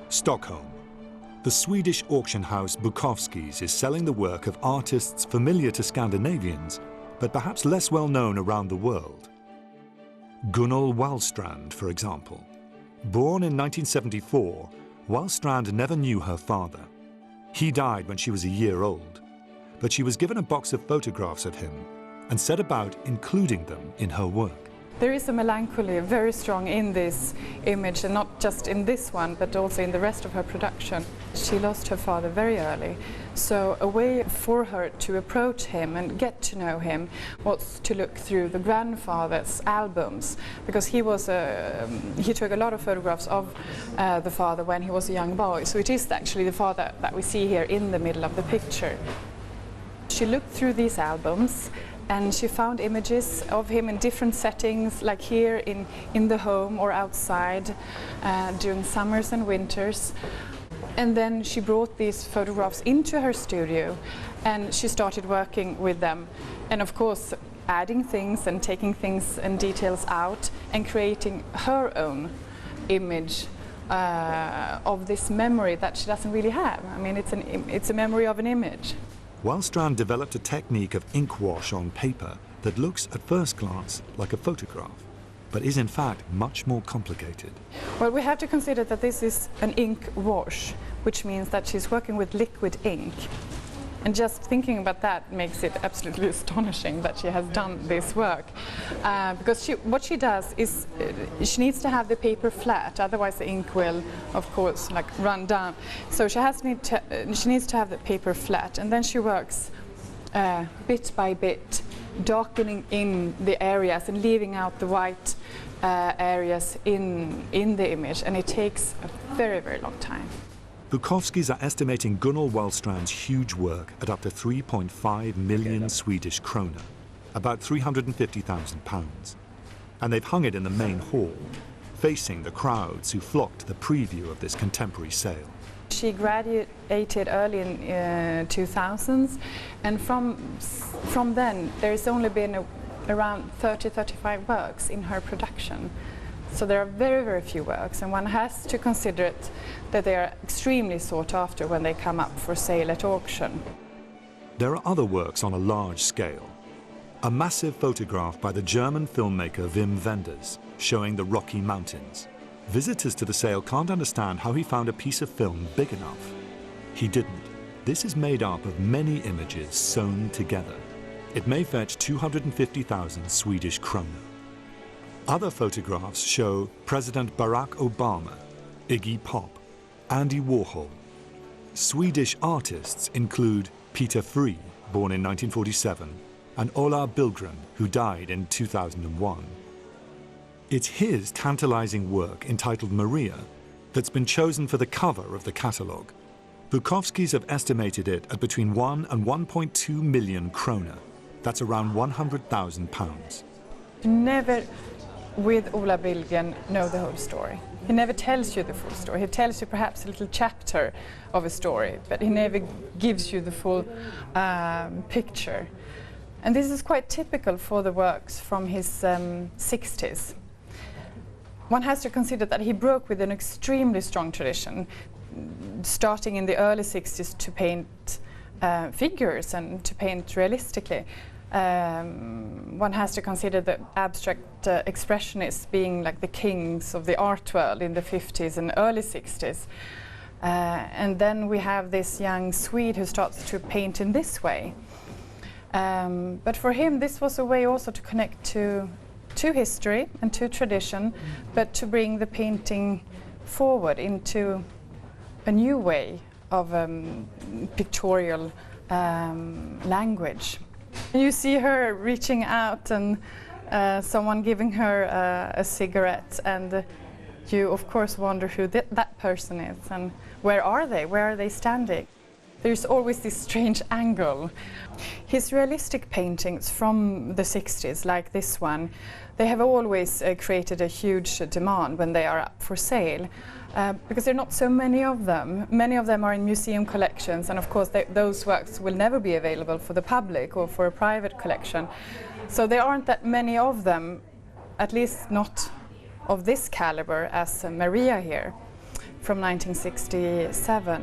Stockholm. The Swedish auction house Bukowski's is selling the work of artists familiar to Scandinavians, but perhaps less well known around the world. Gunnel Wåhlstrand, for example. Born in 1974, Wåhlstrand never knew her father. He died when she was a year old, but she was given a box of photographs of him and set about including them in her work. There is a melancholy very strong in this image, and not just in this one, but also in the rest of her production. She lost her father very early, so a way for her to approach him and get to know him was to look through the grandfather's albums, because he took a lot of photographs of the father when he was a young boy, so it is actually the father that we see here in the middle of the picture. She looked through these albums and she found images of him in different settings, like here in the home or outside during summers and winters. And then she brought these photographs into her studio and she started working with them. And of course, adding things and taking things and details out and creating her own image of this memory that she doesn't really have. I mean, it's a memory of an image. Wåhlstrand developed a technique of ink wash on paper that looks at first glance like a photograph, but is in fact much more complicated. Well, we have to consider that this is an ink wash, which means that she's working with liquid ink. And just thinking about that makes it absolutely astonishing that she has done this work. Because what she does is she needs to have the paper flat, otherwise the ink will, of course, like run down. So she needs to have the paper flat, and then she works bit by bit, darkening in the areas and leaving out the white areas in the image, and it takes a very, very long time. Bukowski's are estimating Gunnel Wåhlstrand's huge work at up to 3.5 million Swedish krona, about £350,000. And they've hung it in the main hall, facing the crowds who flocked to the preview of this contemporary sale. She graduated early in 2000s, and from then there's only been around 30-35 works in her production. So there are very, very few works, and one has to consider it that they are extremely sought after when they come up for sale at auction. There are other works on a large scale. A massive photograph by the German filmmaker Wenders showing the Rocky Mountains. Visitors to the sale can't understand how he found a piece of film big enough. He didn't. This is made up of many images sewn together. It may fetch 250,000 Swedish krona. Other photographs show President Barack Obama, Iggy Pop, Andy Warhol. Swedish artists include Peter Free, born in 1947, and Ola Billgren, who died in 2001. It's his tantalizing work entitled Maria that's been chosen for the cover of the catalogue. Bukowski's have estimated it at between 1 and 1.2 million krona. That's around £100,000. Never with Ola Billgren know the whole story. He never tells you the full story. He tells you perhaps a little chapter of a story, but he never gives you the full picture. And this is quite typical for the works from his 60s. One has to consider that he broke with an extremely strong tradition, starting in the early 60s to paint figures and to paint realistically. One has to consider the abstract expressionists being like the kings of the art world in the 50s and early 60s. And then we have this young Swede who starts to paint in this way. But for him, this was a way also to connect to history and to tradition, but to bring the painting forward into a new way of pictorial language. You see her reaching out and someone giving her a cigarette, and you of course wonder who that person is and where are they standing. There's always this strange angle. His realistic paintings from the 60s, like this one, they have always created a huge demand when they are up for sale, because there are not so many of them. Many of them are in museum collections, and of course those works will never be available for the public or for a private collection. So there aren't that many of them, at least not of this caliber as Maria here. from 1967.